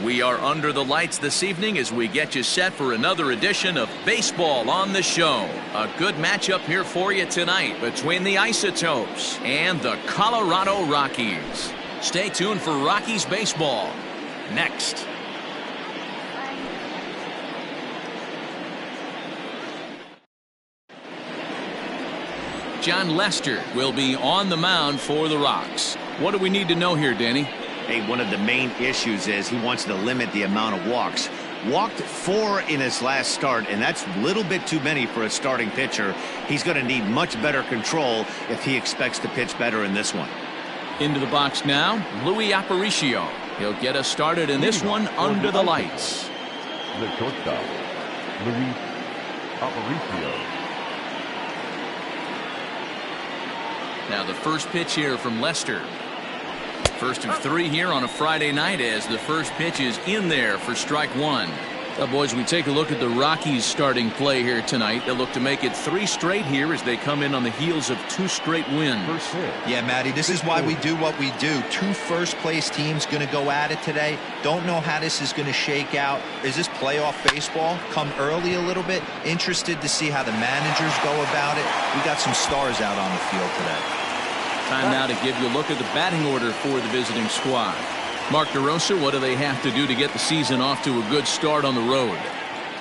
We are under the lights this evening as we get you set for another edition of Baseball on the Show. A good matchup here for you tonight between the Isotopes and the Colorado Rockies. Stay tuned for Rockies baseball next. Jon Lester will be on the mound for the Rocks. What do we need to know here, Danny? Hey, one of the main issues is he wants to limit the amount of walks. Walked 4 in his last start, and that's a little bit too many for a starting pitcher. He's going to need much better control if he expects to pitch better in this one. Into the box now, Luis Aparicio. He'll get us started in this one under the lights. The shortstop, Luis Aparicio. Now the first pitch here from Lester. First of 3 here on a Friday night as the first pitch is in there for strike 1. Well, boys, we take a look at the Rockies starting play here tonight. They'll look to make it 3 straight here as they come in on the heels of 2 straight wins. Yeah, Matty, this is why we do what we do. 2 first-place teams going to go at it today. Don't know how this is going to shake out. Is this playoff baseball? Come early a little bit. Interested to see how the managers go about it. We got some stars out on the field today. Time now to give you a look at the batting order for the visiting squad. Mark DeRosa, what do they have to do to get the season off to a good start on the road?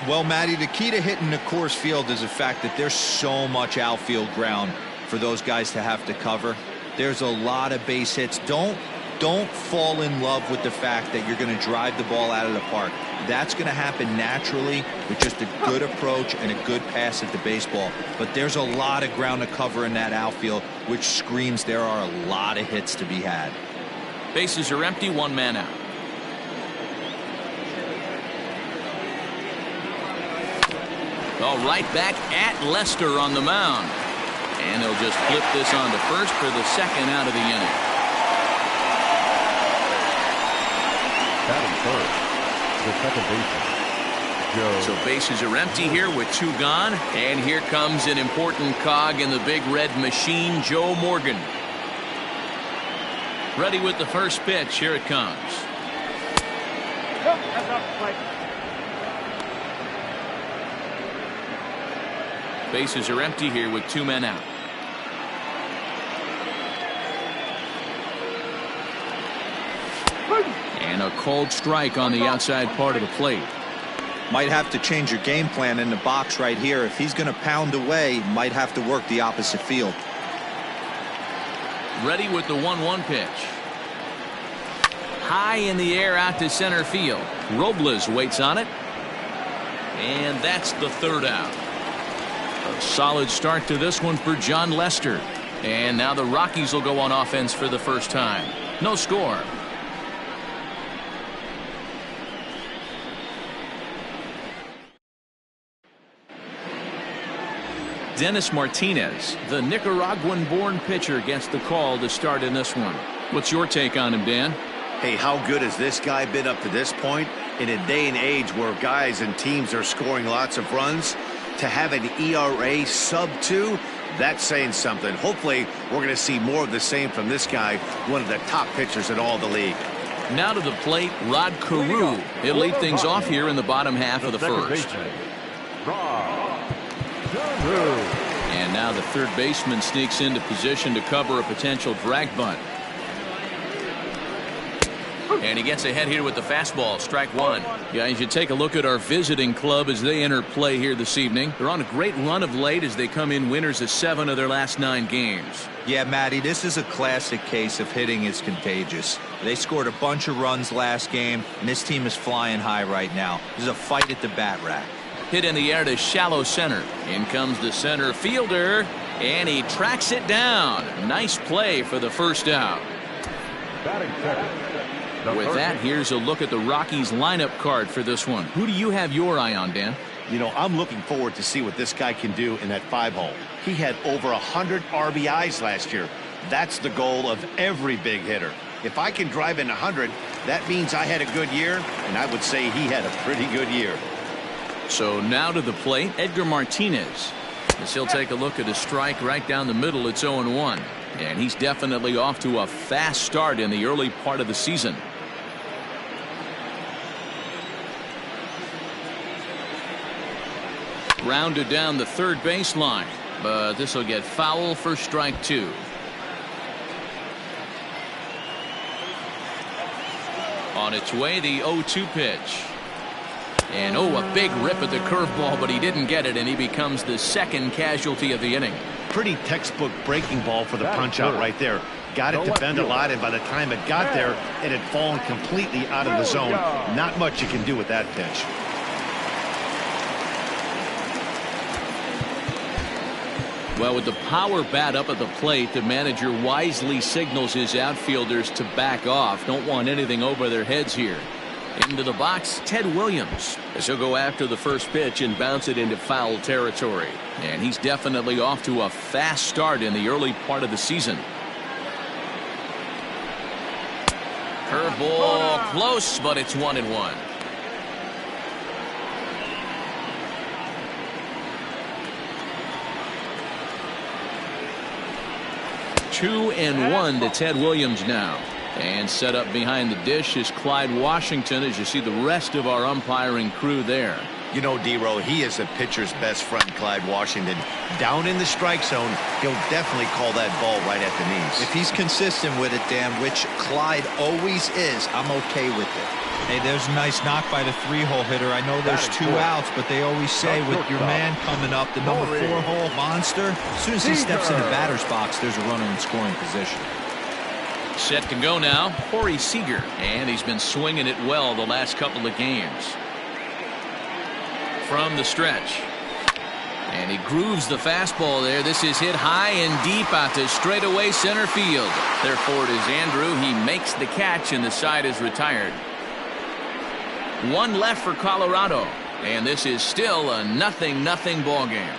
Well, Matty, the key to hitting the Coors Field is the fact that there's so much outfield ground for those guys to have to cover. There's a lot of base hits. Don't fall in love with the fact that you're going to drive the ball out of the park. That's going to happen naturally with just a good approach and a good pass at the baseball. But there's a lot of ground to cover in that outfield, which screams there are a lot of hits to be had. Bases are empty, 1 man out. All right, back at Lester on the mound. And he'll just flip this on to first for the second out of the inning. Batting first, the second baseman, Joe. So bases are empty here with 2 gone. And here comes an important cog in the big red machine, Joe Morgan. Ready with the first pitch. Here it comes. Bases are empty here with 2 men out. And a cold strike on the outside part of the plate. Might have to change your game plan in the box right here. If he's going to pound away, might have to work the opposite field. Ready with the 1-1 pitch. High in the air out to center field. Robles waits on it. And that's the 3rd out. A solid start to this one for Jon Lester. And now the Rockies will go on offense for the first time. No score. Dennis Martinez, the Nicaraguan-born pitcher, gets the call to start in this one. What's your take on him, Dan? Hey, how good has this guy been up to this point? In a day and age where guys and teams are scoring lots of runs, to have an ERA sub-2, that's saying something. Hopefully, we're going to see more of the same from this guy, one of the top pitchers in all the league. Now to the plate, Rod Carew. He'll lead things off here in the bottom half of the first. And now the third baseman sneaks into position to cover a potential drag bunt. And he gets ahead here with the fastball, strike 1. Yeah, as you take a look at our visiting club as they enter play here this evening, they're on a great run of late as they come in winners of 7 of their last 9 games. Yeah, Matty, this is a classic case of hitting is contagious. They scored a bunch of runs last game, and this team is flying high right now. There's a fight at the bat rack. Hit in the air to shallow center. In comes the center fielder, and he tracks it down. Nice play for the first out. Batting second. With that, here's a look at the Rockies lineup card for this one. Who do you have your eye on, Dan? You know, I'm looking forward to see what this guy can do in that 5-hole. He had over 100 RBIs last year. That's the goal of every big hitter. If I can drive in 100, that means I had a good year, and I would say he had a pretty good year. So now to the plate, Edgar Martinez. As he'll take a look at a strike right down the middle, it's 0-1. And he's definitely off to a fast start in the early part of the season. Grounded down the third baseline, but this will get foul for strike 2. On its way, the 0-2 pitch. And a big rip at the curveball, but he didn't get it, and he becomes the second casualty of the inning. Pretty textbook breaking ball for the punch out right there. Got it to bend a lot, and by the time it got there, it had fallen completely out of the zone. Not much you can do with that pitch. Well, with the power bat up at the plate, the manager wisely signals his outfielders to back off. Don't want anything over their heads here. Into the box, Ted Williams, as he'll go after the first pitch and bounce it into foul territory. And he's definitely off to a fast start in the early part of the season. Curveball close, but it's 1-1. 2-1 to Ted Williams now. And set up behind the dish is Clyde Washington, as you see the rest of our umpiring crew there. You know, D-Row, he is a pitcher's best friend, Clyde Washington. Down in the strike zone, he'll definitely call that ball right at the knees. If he's consistent with it, Dan, which Clyde always is, I'm okay with it. Hey, there's a nice knock by the 3-hole hitter. I know there's 2 outs, but they always say with your man coming up, the number 4-hole monster, as soon as he steps in the batter's box, there's a runner in scoring position. Set to go now, Corey Seager, and he's been swinging it well the last couple of games. From the stretch, and he grooves the fastball there. This is hit high and deep out to straightaway center field. There for it is Andrew. He makes the catch, and the side is retired. 1 left for Colorado, and this is still a 0-0 ball game.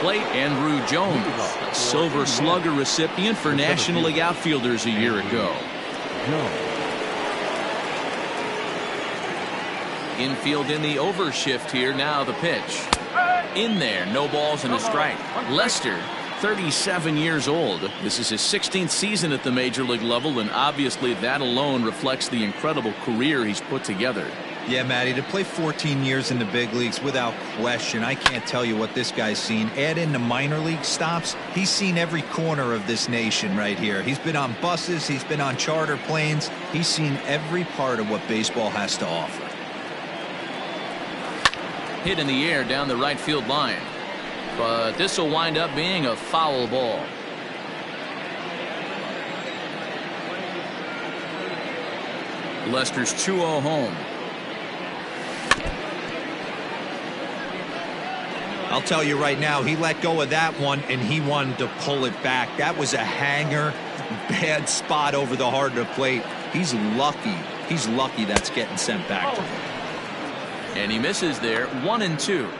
Plate, Andrew Jones, a Silver Slugger recipient for National League outfielders a year ago. Infield in the overshift here. Now the pitch. In there, no balls and a strike. Lester, 37 years old. This is his 16th season at the major league level, and obviously that alone reflects the incredible career he's put together. Yeah, Matty, to play 14 years in the big leagues, without question, I can't tell you what this guy's seen. Add in the minor league stops, he's seen every corner of this nation right here. He's been on buses, he's been on charter planes, he's seen every part of what baseball has to offer. Hit in the air down the right field line, but this will wind up being a foul ball. Lester's 2-0 home. I'll tell you right now, he let go of that one and he wanted to pull it back. That was a hanger, bad spot over the heart of the plate. He's lucky. He's lucky that's getting sent back to him. And he misses there. 1-2.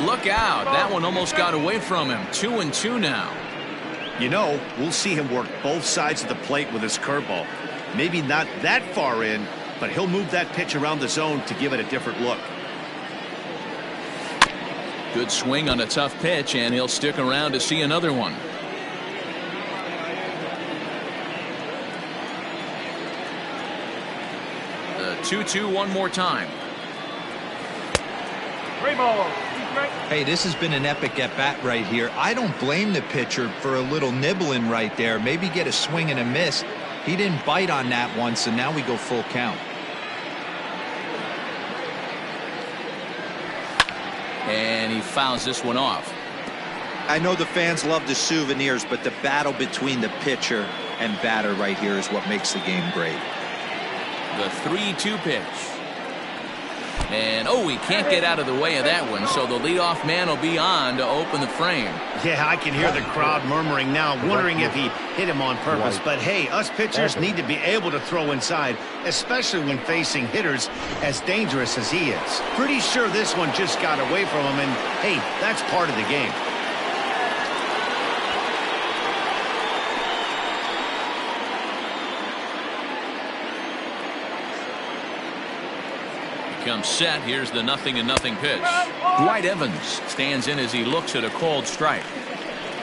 Look out. That one almost got away from him. 2-2 now. You know, we'll see him work both sides of the plate with his curveball. Maybe not that far in, but he'll move that pitch around the zone to give it a different look. Good swing on a tough pitch, and he'll stick around to see another one. The 2-2 one more time. Hey, this has been an epic at-bat right here. I don't blame the pitcher for a little nibbling right there. Maybe get a swing and a miss. He didn't bite on that one, so now we go full count. And he fouls this one off. I know the fans love the souvenirs, but the battle between the pitcher and batter right here is what makes the game great. The 3-2 pitch. And he can't get out of the way of that one, so the leadoff man will be on to open the frame. Yeah, I can hear the crowd murmuring now, wondering if he hit him on purpose. But hey, us pitchers need to be able to throw inside, especially when facing hitters as dangerous as he is. Pretty sure this one just got away from him, and hey, that's part of the game. comes set. Here's the 0-0 pitch. Dwight Evans stands in as he looks at a called strike.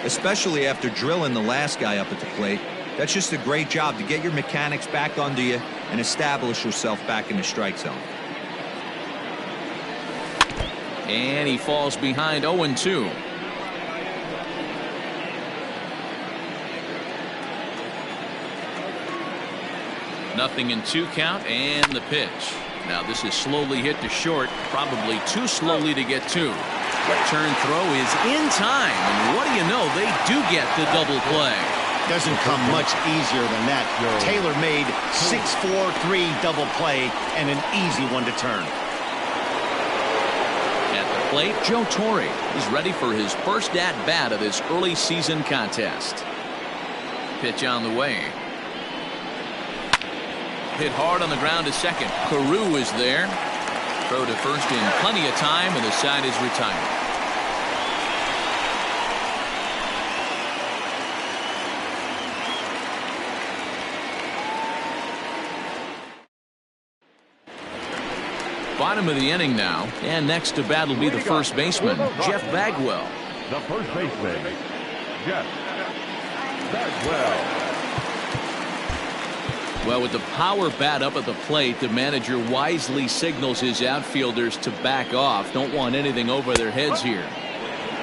Especially after drilling the last guy up at the plate. That's just a great job to get your mechanics back under you and establish yourself back in the strike zone. And he falls behind 0-2. Nothing in 2 count, and the pitch. Now this is slowly hit to short, probably too slowly to get to. Return throw is in time, and what do you know, they do get the double play. Doesn't come much easier than that. Taylor made 6-4-3 double play and an easy one to turn. At the plate, Joe Torre is ready for his first at-bat of this early season contest. Pitch on the way. Hit hard on the ground to second. Carew is there. Throw to first in plenty of time, and the side is retired. Bottom of the inning now, and next to bat will be the first baseman, Jeff Bagwell. The first baseman, Jeff Bagwell. Well, with the power bat up at the plate, the manager wisely signals his outfielders to back off. Don't want anything over their heads here.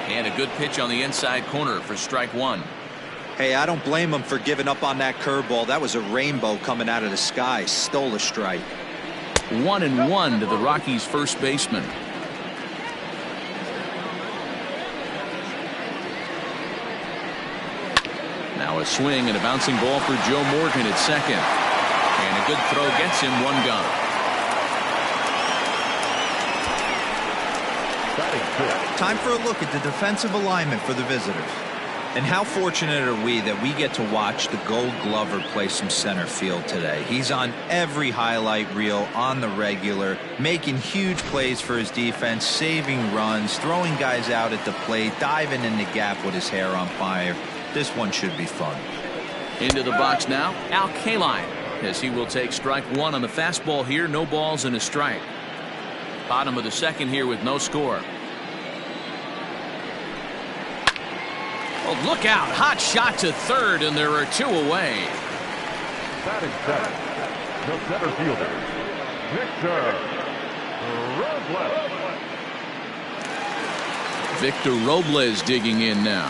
And a good pitch on the inside corner for strike 1. Hey, I don't blame him for giving up on that curveball. That was a rainbow coming out of the sky. Stole a strike. 1-1 to the Rockies' first baseman. Now a swing and a bouncing ball for Joe Morgan at second. And a good throw gets him 1 gone. Time for a look at the defensive alignment for the visitors. And how fortunate are we that we get to watch the Gold Glover play some center field today. He's on every highlight reel on the regular, making huge plays for his defense, saving runs, throwing guys out at the plate, diving in the gap with his hair on fire. This one should be fun. Into the box now, Al Kaline, as he will take strike 1 on the fastball here. No balls and a strike. Bottom of the second here with no score. Oh, look out. Hot shot to third, and there are 2 away. Batting seventh, the center fielder, Victor Robles. Victor Robles digging in now.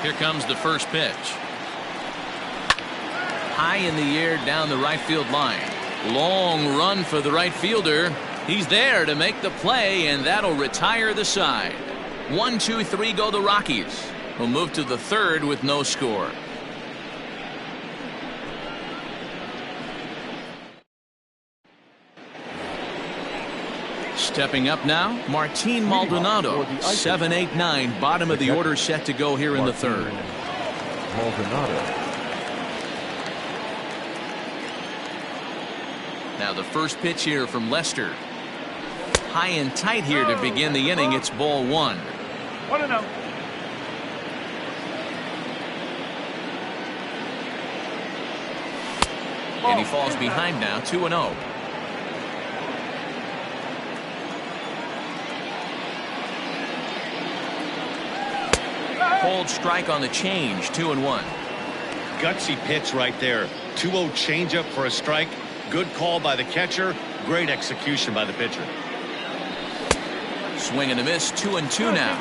Here comes the first pitch. High in the air down the right field line. Long run for the right fielder. He's there to make the play, and that'll retire the side. 1, 2, 3 go the Rockies. We'll move to the third with no score. Stepping up now, Martin Maldonado. 7, 8, 9. Bottom of the order set to go here in the third. Maldonado. Now the first pitch here from Lester. High and tight here to begin the inning. It's ball 1. 1-0. And he falls behind now, 2-0. Cold strike on the change, 2-1. Gutsy pitch right there. 2-0 changeup for a strike. Good call by the catcher. Great execution by the pitcher. Swing and a miss, 2-2 now.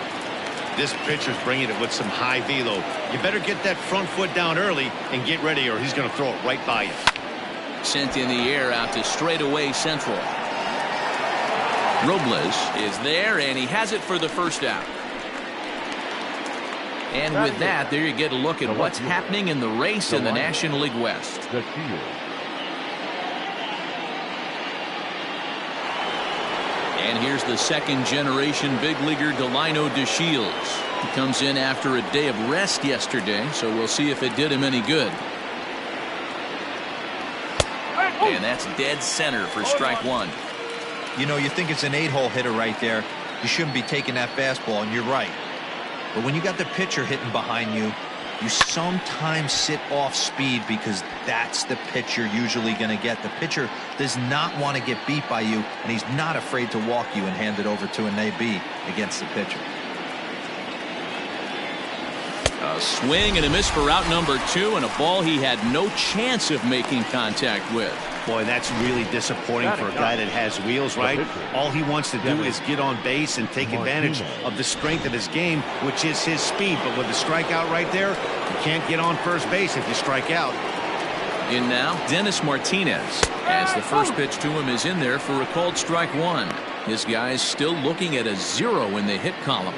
This pitcher's bringing it with some high velo. You better get that front foot down early and get ready, or he's going to throw it right by you. Sent in the air out to straightaway central. Robles is there, and he has it for the first out. And with that, there you get a look at what's happening in the race in the National League West. And here's the second-generation big leaguer Delino DeShields. He comes in after a day of rest yesterday, so we'll see if it did him any good. And that's dead center for strike 1. You know, you think it's an 8-hole hitter right there. You shouldn't be taking that fastball, and you're right. But when you got the pitcher hitting behind you, you sometimes sit off speed because that's the pitch you're usually going to get. The pitcher does not want to get beat by you, and he's not afraid to walk you and hand it over to an AB against the pitcher. A swing and a miss for out number 2, and a ball he had no chance of making contact with. Boy, that's really disappointing for a guy that has wheels, right? All he wants to do is get on base and take advantage of the strength of his game, which is his speed. But with the strikeout right there, you can't get on first base if you strike out. In now, Dennis Martinez, as the first pitch to him is in there for a called strike 1. This guy's still looking at a 0 in the hit column.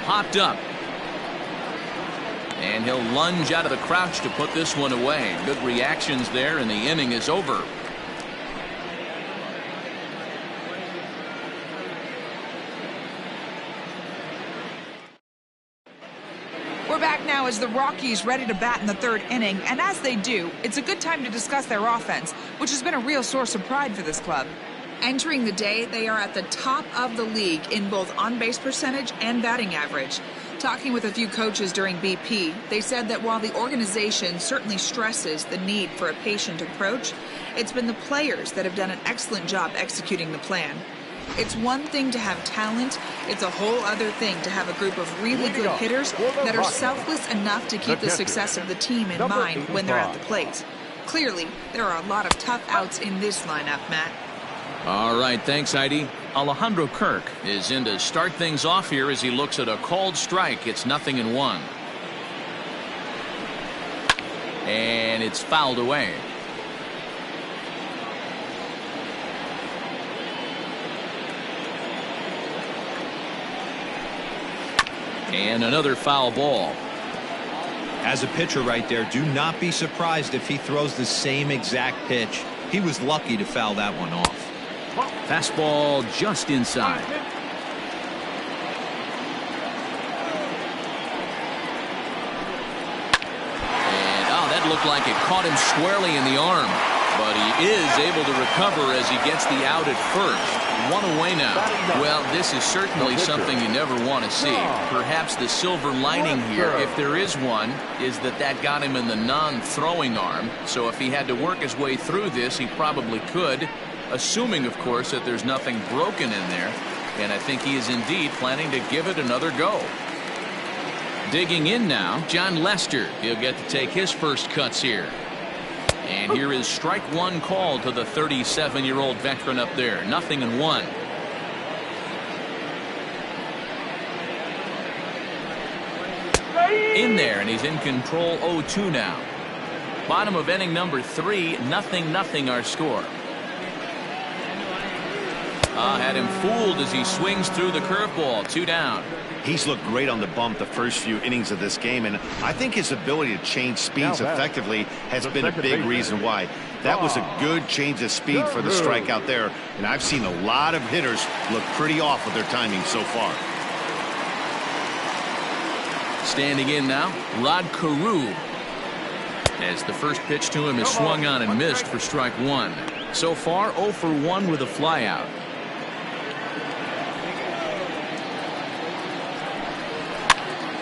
Popped up. And he'll lunge out of the crouch to put this one away. Good reactions there, and the inning is over. We're back now as the Rockies ready to bat in the 3rd inning, and as they do, it's a good time to discuss their offense, which has been a real source of pride for this club. Entering the day, they are at the top of the league in both on-base percentage and batting average. Talking with a few coaches during BP, they said that while the organization certainly stresses the need for a patient approach, it's been the players that have done an excellent job executing the plan. It's one thing to have talent, it's a whole other thing to have a group of really good hitters that are selfless enough to keep the success of the team in mind when they're at the plate. Clearly, there are a lot of tough outs in this lineup, Matt. All right, thanks, Heidi. Alejandro Kirk is in to start things off here as he looks at a called strike. It's 0-1. And it's fouled away. And another foul ball. As a pitcher right there, do not be surprised if he throws the same exact pitch. He was lucky to foul that one off. Fastball just inside. And that looked like it caught him squarely in the arm. But he is able to recover as he gets the out at first. 1 away now. Well, this is certainly something you never want to see. Perhaps the silver lining here, if there is one, is that got him in the non-throwing arm. So if he had to work his way through this, he probably could. Assuming, of course, that there's nothing broken in there. And I think he is indeed planning to give it another go. Digging in now, John Lester. He'll get to take his first cuts here. And here is strike 1 called to the 37-year-old veteran up there. 0-1. In there, and he's in control 0-2 now. Bottom of inning number 3, 0-0 our score. Had him fooled as he swings through the curveball. 2 down. He's looked great on the bump the first few innings of this game, and I think his ability to change speeds effectively has been a big reason why. That was a good change of speed for the strikeout there, and I've seen a lot of hitters look pretty off with their timing so far. Standing in now, Rod Carew. As the first pitch to him is swung on and missed for strike 1. So far, 0 for 1 with a flyout.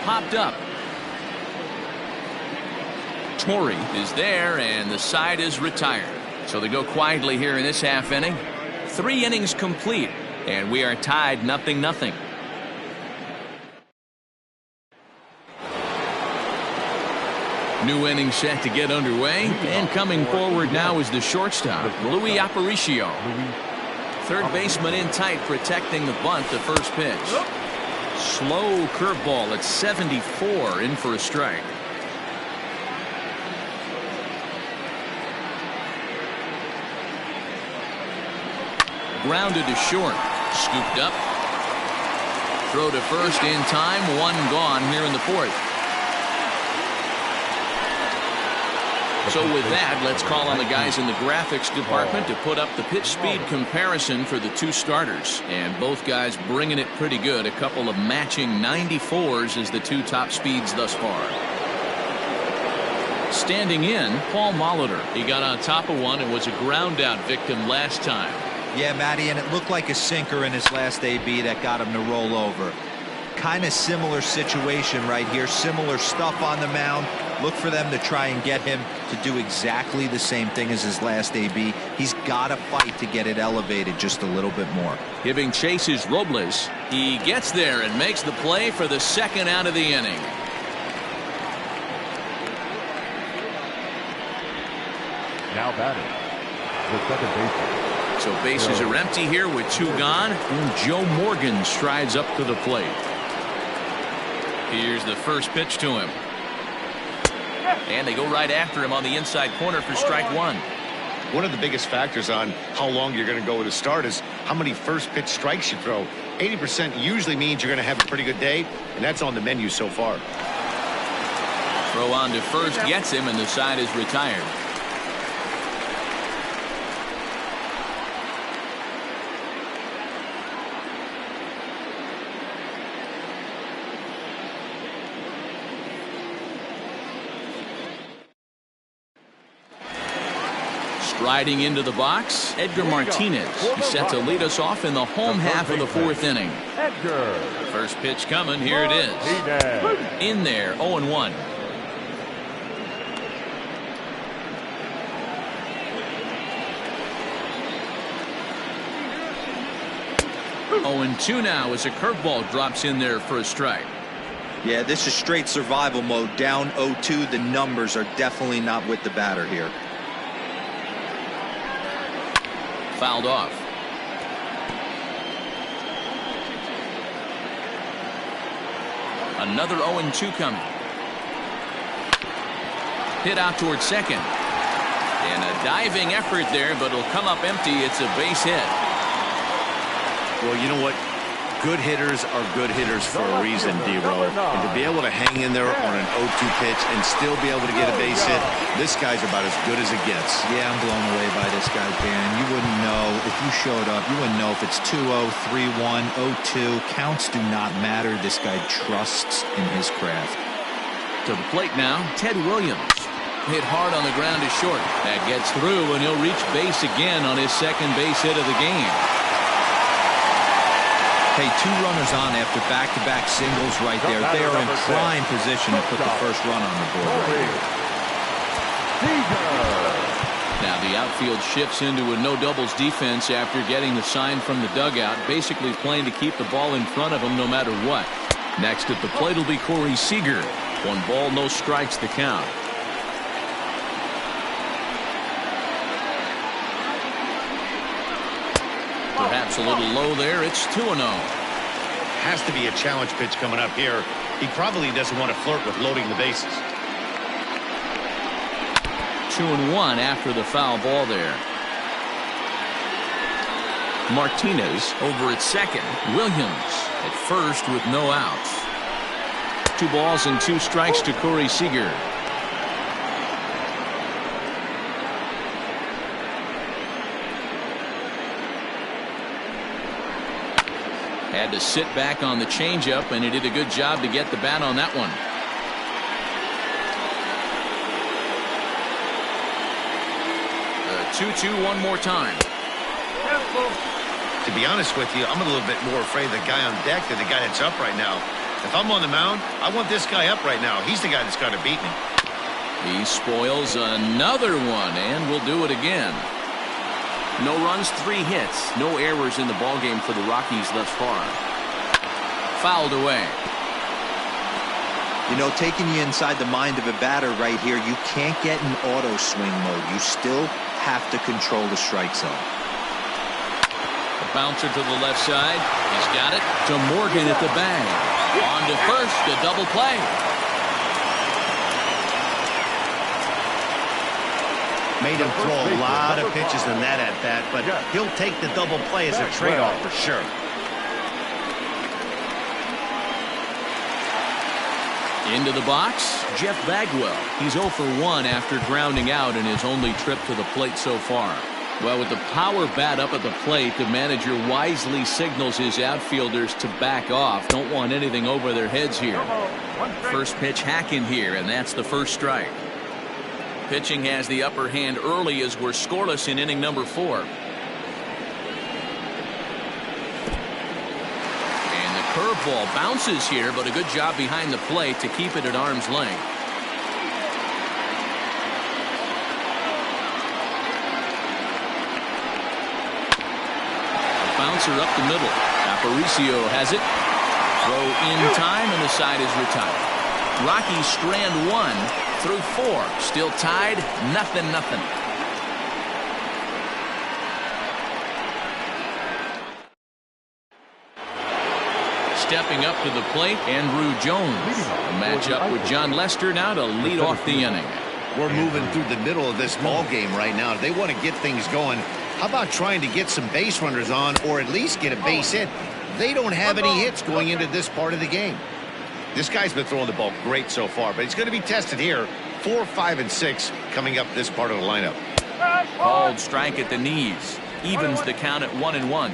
Popped up. Torrey is there, and the side is retired. So they go quietly here in this half inning. 3 innings complete, and we are tied 0-0. New inning set to get underway, and coming forward now is the shortstop, Louis Aparicio. Third baseman in tight, protecting the bunt, the first pitch. Slow curveball at 74, in for a strike. Grounded to short. Scooped up. Throw to first in time. 1 gone here in the 4th. So with that, let's call on the guys in the graphics department to put up the pitch speed comparison for the 2 starters. And both guys bringing it pretty good. A couple of matching 94s as the 2 top speeds thus far. Standing in, Paul Molitor. He got on top of one and was a ground out victim last time. Yeah, Matty, and it looked like a sinker in his last AB that got him to roll over. Kind of similar situation right here. Similar stuff on the mound. Look for them to try and get him to do exactly the same thing as his last AB. He's got to fight to get it elevated just a little bit more. Giving chase is Robles. He gets there and makes the play for the second out of the inning. Now batting, the second baseman. So bases are empty here with 2 gone, and Joe Morgan strides up to the plate. Here's the first pitch to him. And they go right after him on the inside corner for strike 1. One of the biggest factors on how long you're going to go with a start is how many first pitch strikes you throw. 80% usually means you're going to have a pretty good day, and that's on the menu so far. Throw on to first gets him, and the side is retired. Riding into the box, Edgar Martinez. He's set to lead us off in the home half of the 4th inning. Edgar. First pitch coming. Here it is. In there, 0-1. Oh, and 2 now as a curveball drops in there for a strike. Yeah, this is straight survival mode. Down 0-2. The numbers are definitely not with the batter here. Fouled off. Another 0-2 coming. Hit out towards second. And a diving effort there, but it'll come up empty. It's a base hit. Well, you know what? Good hitters are good hitters for a reason, D-Row. And to be able to hang in there on an 0-2 pitch and still be able to get a base hit, this guy's about as good as it gets. Yeah, I'm blown away by this guy, Dan. You wouldn't know if you showed up. You wouldn't know if it's 2-0, 3-1, 0-2. Counts do not matter. This guy trusts in his craft. To the plate now, Ted Williams. Hit hard on the ground to short. That gets through, and he'll reach base again on his second base hit of the game. Hey, 2 runners on after back-to-back singles right there. They are in prime position to put the first run on the board right here. Now the outfield shifts into a no doubles defense after getting the sign from the dugout, basically playing to keep the ball in front of him no matter what. Next at the plate will be Corey Seager. 1 ball, no strikes the count. Perhaps a little low there. It's 2-0. Has to be a challenge pitch coming up here. He probably doesn't want to flirt with loading the bases. 2-1 after the foul ball there. Martinez over at second. Williams at first with no outs. 2 balls and 2 strikes to Corey Seager. Had to sit back on the changeup, and he did a good job to get the bat on that one. The 2-2 one more time. To be honest with you, I'm a little bit more afraid of the guy on deck than the guy that's up right now. If I'm on the mound, I want this guy up right now. He's the guy that's got to beat me. He spoils another one, and will do it again. No runs, 3 hits, no errors in the ballgame for the Rockies thus far. Fouled away. You know, taking you inside the mind of a batter right here, you can't get in auto swing mode. You still have to control the strike zone. A bouncer to the left side. He's got it to Morgan at the bag. On to first, a double play. Made him throw a lot of pitches in that at bat, but he'll take the double play as a trade-off for sure. Into the box, Jeff Bagwell. He's 0 for 1 after grounding out in his only trip to the plate so far. Well, with the power bat up at the plate, the manager wisely signals his outfielders to back off. Don't want anything over their heads here. First pitch hacking here, and that's the first strike. Pitching has the upper hand early as we're scoreless in inning number 4. curveball bounces here, but a good job behind the plate to keep it at arm's length. Bouncer up the middle. Aparicio has it. Throw in time, and the side is retired. Rockies strand 1 through 4. Still tied, 0-0. Stepping up to the plate, Andrew Jones. A matchup with John Lester now to lead off the inning. We're moving through the middle of this ball game right now. If they want to get things going, how about trying to get some base runners on or at least get a base hit? They don't have any hits going into this part of the game. This guy's been throwing the ball great so far, but he's going to be tested here. 4, 5, and 6 coming up this part of the lineup. Called strike at the knees. Evens the count at 1-1.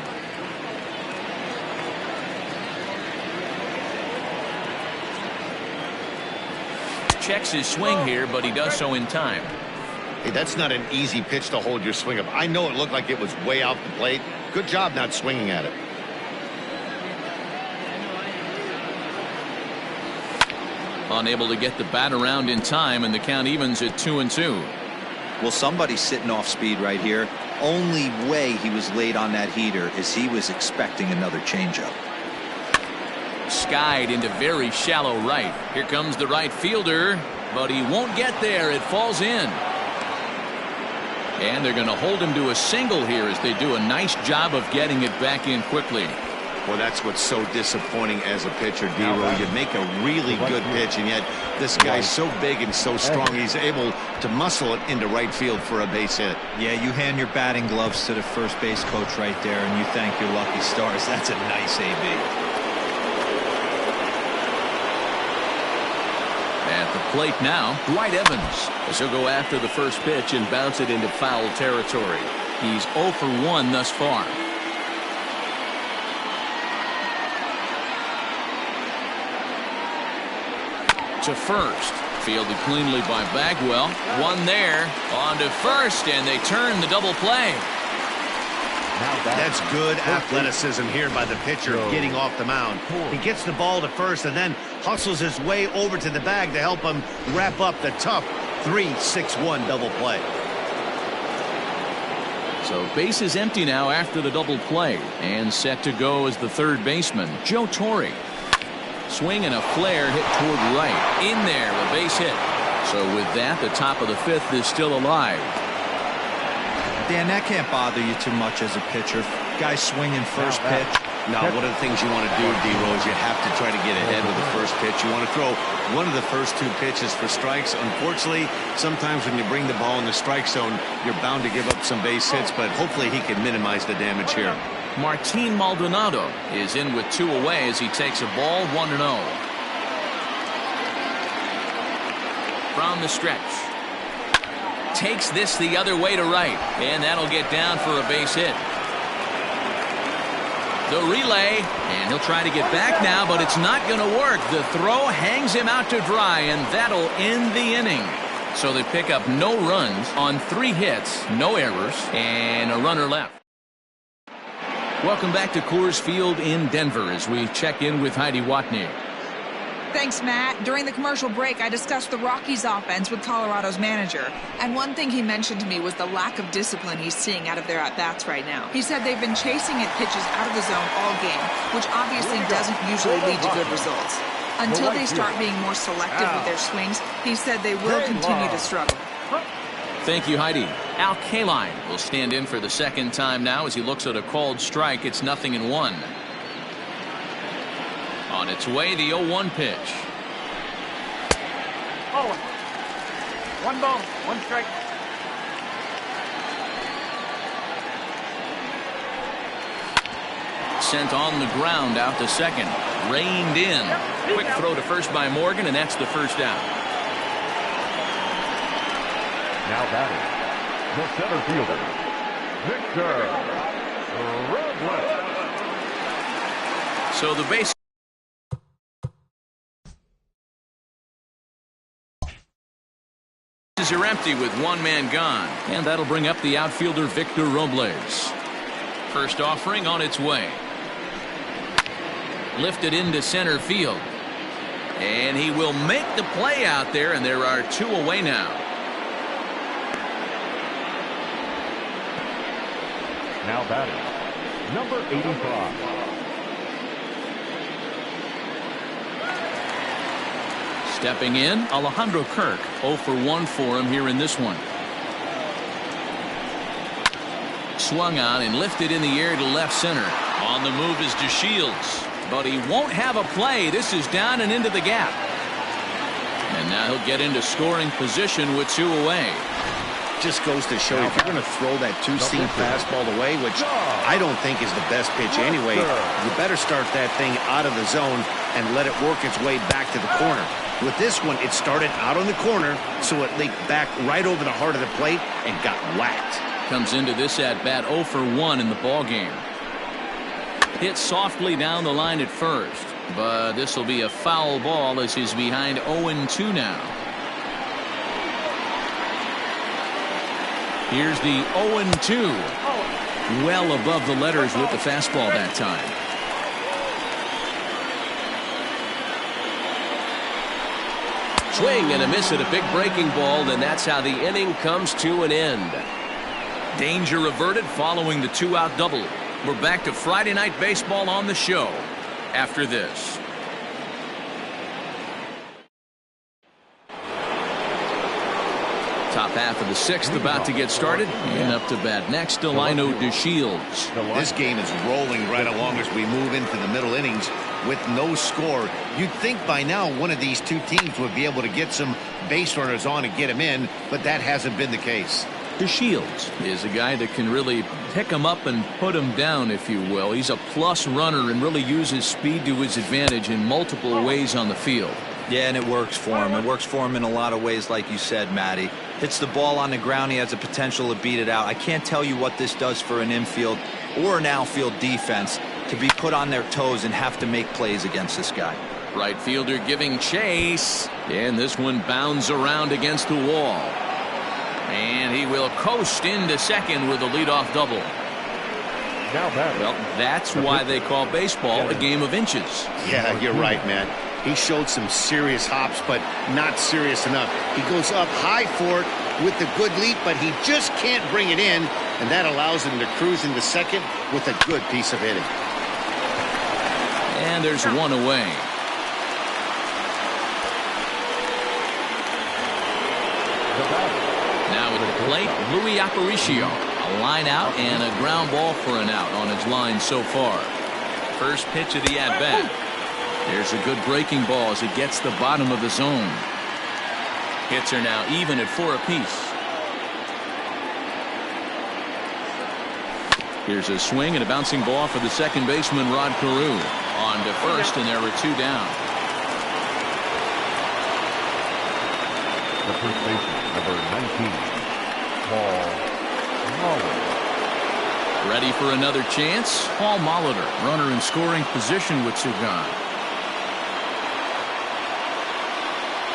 Checks his swing here, but he does so in time. Hey, that's not an easy pitch to hold your swing up. I know it looked like it was way out the plate. Good job not swinging at it. Unable to get the bat around in time, and the count evens at 2-2. Well, somebody's sitting off speed right here. Only way he was late on that heater is he was expecting another changeup. Skied into very shallow right. Here comes the right fielder, but he won't get there. It falls in. And they're going to hold him to a single here as they do a nice job of getting it back in quickly. Well, that's what's so disappointing as a pitcher, D-Roy. You make a really good pitch, and yet this guy's so big and so strong, he's able to muscle it into right field for a base hit. Yeah, you hand your batting gloves to the first base coach right there, and you thank your lucky stars. That's a nice AB. At the plate now, Dwight Evans, as he'll go after the first pitch and bounce it into foul territory. He's 0 for 1 thus far. To first. Fielded cleanly by Bagwell. One there. On to first, and they turn the double play. That's good athleticism here by the pitcher getting off the mound. He gets the ball to first and then hustles his way over to the bag to help him wrap up the tough 3-6-1 double play. So base is empty now after the double play, and set to go as the third baseman, Joe Torre. Swing and a flare hit toward right. In there, a base hit. So with that, the top of the 5th is still alive. Dan, that can't bother you too much as a pitcher. Guy swinging first pitch. Now, one of the things you want to do, D-Rose, you have to try to get ahead with the first pitch. You want to throw one of the first 2 pitches for strikes. Unfortunately, sometimes when you bring the ball in the strike zone, you're bound to give up some base hits, but hopefully he can minimize the damage here. Martin Maldonado is in with 2 away as he takes a ball 1-0. From the stretch. Takes this the other way to right, and that'll get down for a base hit. The relay, and he'll try to get back now, but it's not going to work. The throw hangs him out to dry, and that'll end the inning. So they pick up no runs on 3 hits, no errors, and a runner left. Welcome back to Coors Field in Denver as we check in with Heidi Watney. Thanks, Matt. During the commercial break, I discussed the Rockies offense with Colorado's manager. And one thing he mentioned to me was the lack of discipline he's seeing out of their at-bats right now. He said they've been chasing at pitches out of the zone all game, which obviously doesn't usually lead to good results. Until they start being more selective with their swings, he said they will continue to struggle. Thank you, Heidi. Al Kaline will stand in for the second time now as he looks at a called strike. It's 0-1. On its way, the 0-1 pitch. Oh, 1 ball, 1 strike. Sent on the ground out to second. Reined in. Quick throw to first by Morgan, and that's the first out. Now batting, the center fielder, Victor Robles. So the base are empty with 1 man gone, and that'll bring up the outfielder Victor Robles. First offering on its way. Lifted into center field. And he will make the play out there, and there are 2 away now. Now batting, number 85. Stepping in, Alejandro Kirk. 0 for 1 for him here in this one. Swung on and lifted in the air to left center. On the move is DeShields, but he won't have a play. This is down and into the gap. And now he'll get into scoring position with 2 away. Just goes to show you, if you're going to throw that two-seam fastball away, which I don't think is the best pitch anyway, you better start that thing out of the zone and let it work its way back to the corner. With this one, it started out on the corner, so it leaked back right over the heart of the plate and got whacked. Comes into this at-bat 0 for 1 in the ballgame. Hit softly down the line at first, but this will be a foul ball as he's behind 0-2 now. Here's the 0-2. Well above the letters with the fastball that time. Swing and a miss at a big breaking ball, and that's how the inning comes to an end. Danger averted following the 2-out double. We're back to Friday Night Baseball on the show after this. Top half of the 6th about to get started, and up to bat next, Delino DeShields. This game is rolling right along as we move into the middle innings with no score. You'd think by now one of these two teams would be able to get some base runners on and get him in, but that hasn't been the case. DeShields is a guy that can really pick him up and put him down, if you will. He's a plus runner and really uses speed to his advantage in multiple ways on the field. Yeah, and it works for him. It works for him in a lot of ways, like you said, Matty. Hits the ball on the ground. He has the potential to beat it out. I can't tell you what this does for an infield or an outfield defense to be put on their toes and have to make plays against this guy. Right fielder giving chase, and this one bounds around against the wall. And he will coast into second with a leadoff double. Well, that's why they call baseball a game of inches. Yeah, you're right, man. He showed some serious hops, but not serious enough. He goes up high for it with the good leap, but he just can't bring it in, and that allows him to cruise into second with a good piece of hitting. And there's 1 away. Now at the plate, Louis Aparicio. A line out and a ground ball for an out on his line so far. First pitch of the at-bat. There's a good breaking ball as it gets the bottom of the zone. Hits are now even at 4 apiece. Here's a swing and a bouncing ball for the second baseman, Rod Carew. On to first, and there were 2 down. The first baseman, number 19, Paul Molitor. Ready for another chance? Paul Molitor, runner in scoring position with 2 gone.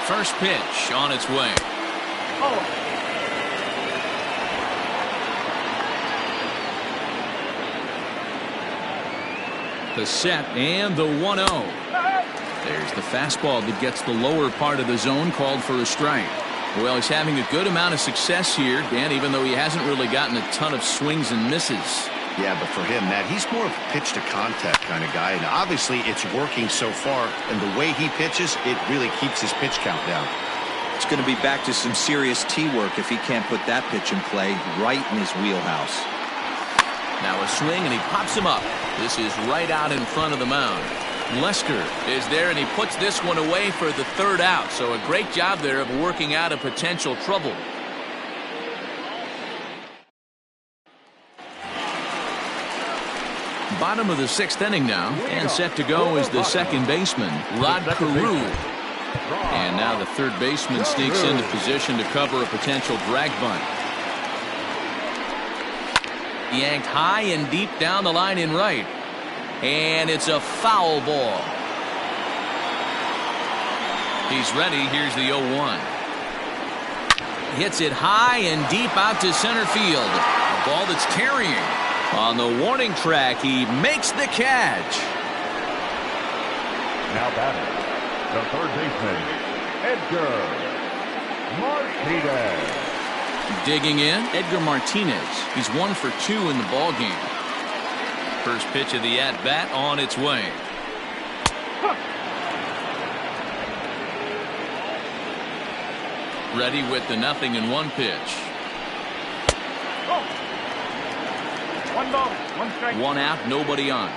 First pitch on its way. The set and the 1-0. There's the fastball that gets the lower part of the zone, called for a strike. Well, he's having a good amount of success here, Dan, even though he hasn't really gotten a ton of swings and misses. Yeah, but for him, Matt, he's more of a pitch to contact kind of guy, and obviously it's working so far, and the way he pitches, it really keeps his pitch count down. It's going to be back to some serious tee work if he can't put that pitch in play right in his wheelhouse. Now a swing, and he pops him up. This is right out in front of the mound. Lester is there, and he puts this one away for the 3rd out. So a great job there of working out a potential trouble. Bottom of the 6th inning now, and set to go is the second baseman, Rod Carew. And now the third baseman sneaks into position to cover a potential drag bunt. Yanked high and deep down the line in right. And it's a foul ball. He's ready. Here's the 0-1. Hits it high and deep out to center field. A ball that's carrying. On the warning track, he makes the catch. now batting, the third baseman, Edgar Martinez. Digging in, Edgar Martinez. He's 1 for 2 in the ball game. First pitch of the at-bat on its way. Ready with the 0-1 pitch. 1 ball, 1 strike. 1 out, nobody on.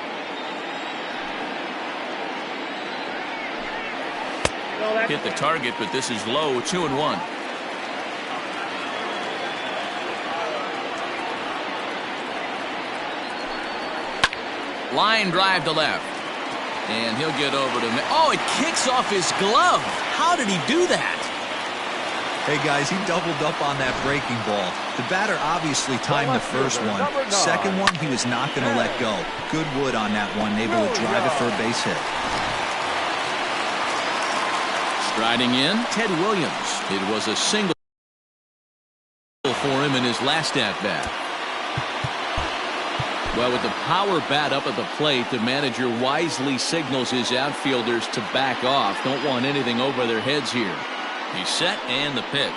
Hit the target, but this is low. 2-1. Line drive to left. And he'll get over to me. Oh, it kicks off his glove. How did he do that? Hey, guys, he doubled up on that breaking ball. The batter obviously timed the first one. Second one, he was not going to let go. Good wood on that one, able to drive it for a base hit. Striding in, Ted Williams. It was a single for him in his last at-bat. Well, with the power bat up at the plate, the manager wisely signals his outfielders to back off. Don't want anything over their heads here. He's set, and the pitch.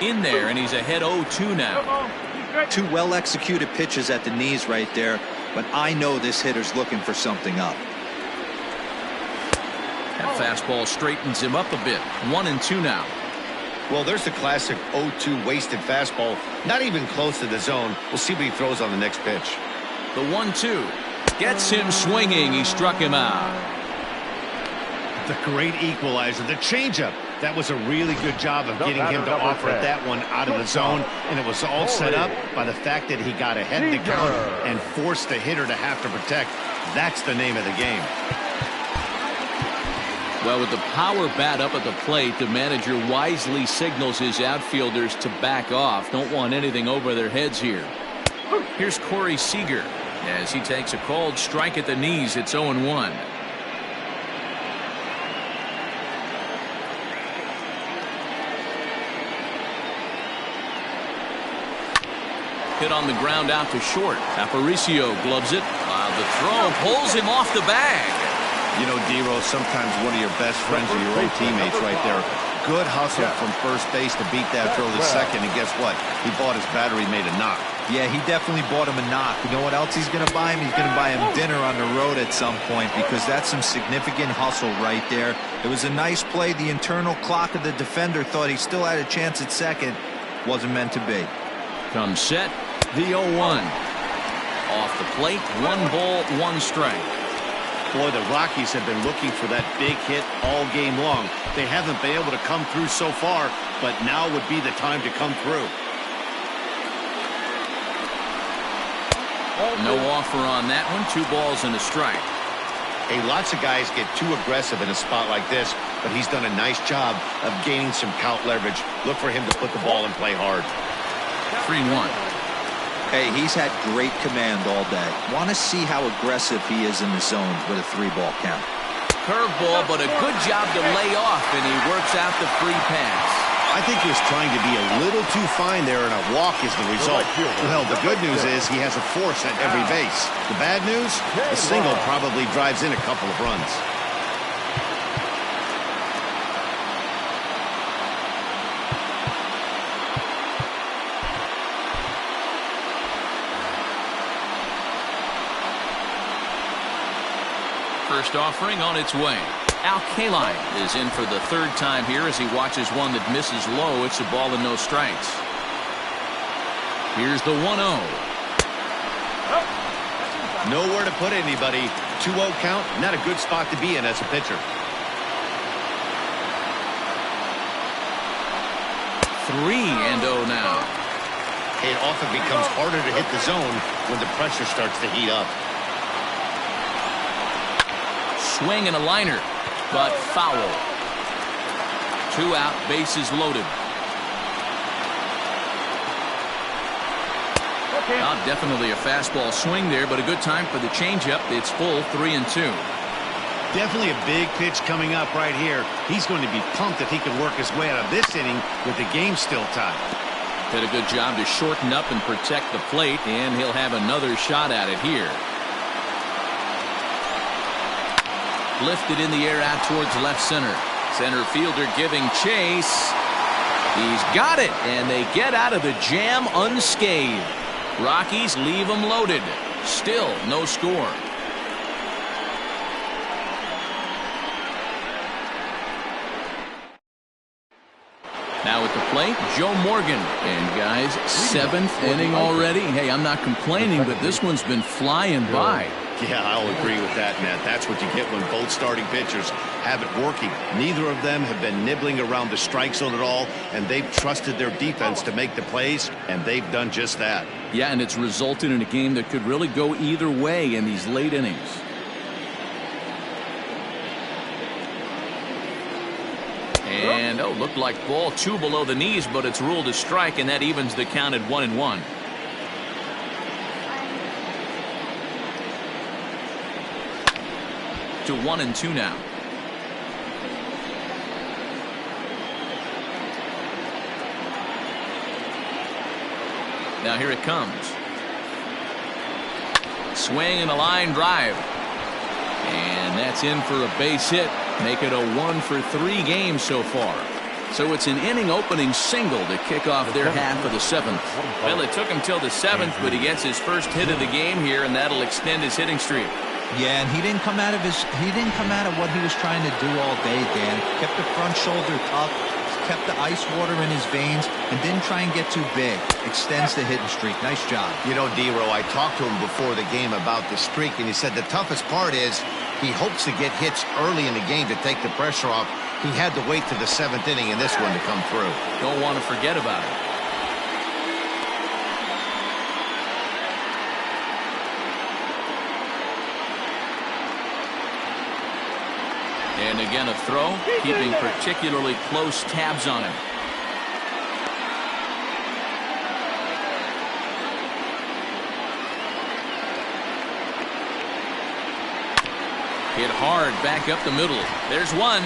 In there, and he's ahead 0-2 now. 2 well-executed pitches at the knees right there, but I know this hitter's looking for something up. That fastball straightens him up a bit. 1-2 now. Well, there's the classic 0-2 wasted fastball. Not even close to the zone. We'll see what he throws on the next pitch. The 1-2 gets him swinging. He struck him out. The great equalizer, the changeup. That was a really good job of getting him to offer that one out of the zone, and it was all set up by the fact that he got ahead in the count and forced the hitter to have to protect. That's the name of the game. Well, with the power bat up at the plate, the manager wisely signals his outfielders to back off. Don't want anything over their heads here. Here's Corey Seager as he takes a called strike at the knees. It's 0-1. Hit on the ground out to short. Aparicio gloves it. The throw pulls him off the bag. You know, D-Row, sometimes one of your best friends are your own teammates right there. Good hustle from first base to beat that throw to second, and guess what? He bought his battery, made a knock. Yeah, he definitely bought him a knock. You know what else he's going to buy him? He's going to buy him dinner on the road at some point, because that's some significant hustle right there. It was a nice play. The internal clock of the defender thought he still had a chance at second. Wasn't meant to be. Comes set. The 0-1. Off the plate. 1 ball, 1 strike. Boy, the Rockies have been looking for that big hit all game long. They haven't been able to come through so far, but now would be the time to come through. No offer on that one. 2 balls and a strike. Hey, lots of guys get too aggressive in a spot like this, but he's done a nice job of gaining some count leverage. Look for him to put the ball and play hard. 3-1. Hey, he's had great command all day. Want to see how aggressive he is in the zone with a 3-ball count. Curveball, but a good job to lay off, and he works out the free pass. I think he was trying to be a little too fine there, and a walk is the result. Well, the good news is he has a force at every base. The bad news? The single probably drives in a couple of runs. First offering on its way. Al Kaline is in for the 3rd time here as he watches one that misses low. It's a ball and no strikes. Here's the 1-0. Nowhere to put anybody. 2-0 count, not a good spot to be in as a pitcher. 3-0 now. It often becomes harder to hit the zone when the pressure starts to heat up. Swing and a liner, but foul. 2 out, bases loaded. Definitely a fastball swing there, but a good time for the changeup. It's full. 3-2. Definitely a big pitch coming up right here. He's going to be pumped if he can work his way out of this inning with the game still tied. Did a good job to shorten up and protect the plate, and he'll have another shot at it here. Lifted in the air out towards left center. Center fielder giving chase. He's got it, and they get out of the jam unscathed. Rockies leave them loaded. Still no score. Now at the plate, Joe Morgan. And guys, 7th inning already. Hey, I'm not complaining, but this one's been flying by. Yeah, I'll agree with that, Matt. That's what you get when both starting pitchers have it working. Neither of them have been nibbling around the strike zone at all, and they've trusted their defense to make the plays, and they've done just that. Yeah, and it's resulted in a game that could really go either way in these late innings. And, looked like ball 2 below the knees, but it's ruled a strike, and that evens the count at 1-1. To 1-2 now. Now here it comes. Swing and a line drive. And that's in for a base hit. Make it a 1-for-3 game so far. So it's an inning opening single to kick off their half of the 7th. Well, it took him till the 7th, but he gets his first hit of the game here, and that'll extend his hitting streak. Yeah, and he didn't come out of what he was trying to do all day, Dan. Kept the front shoulder tucked, kept the ice water in his veins, and didn't try and get too big. Extends the hitting streak. Nice job. You know, D-Row, I talked to him before the game about the streak, and he said the toughest part is he hopes to get hits early in the game to take the pressure off. He had to wait to the 7th inning in this one to come through. Don't want to forget about it. And again a throw, keeping particularly close tabs on him. Hit hard back up the middle. There's one.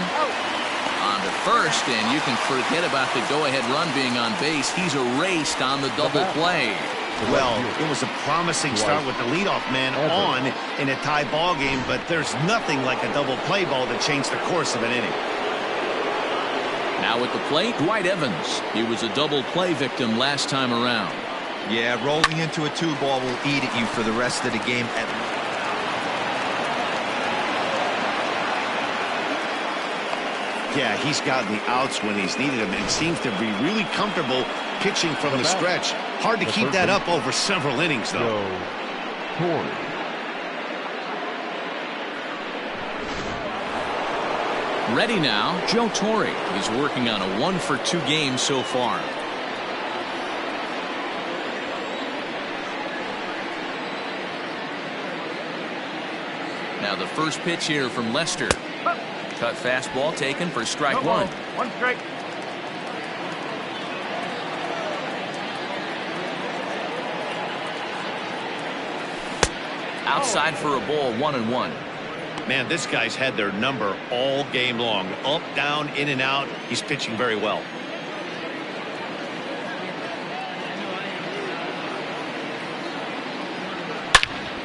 On to first, and you can forget about the go-ahead run being on base. He's erased on the double play. Well, it was a promising start with the leadoff man on in a tie ball game, but there's nothing like a double play ball to change the course of an inning. Now at the plate, Dwight Evans. He was a double play victim last time around. Yeah, rolling into a 2-ball will eat at you for the rest of the game. Yeah, he's gotten the outs when he's needed them and seems to be really comfortable pitching from the stretch. Hard to keep that up over several innings, though. Coors. Ready now, Joe Torre. He's working on a 1-for-2 game so far. Now the first pitch here from Lester. Cut fastball taken for strike one. 1 strike. Outside for a ball, 1-1. Man, this guy's had their number all game long. Up, down, in and out. He's pitching very well.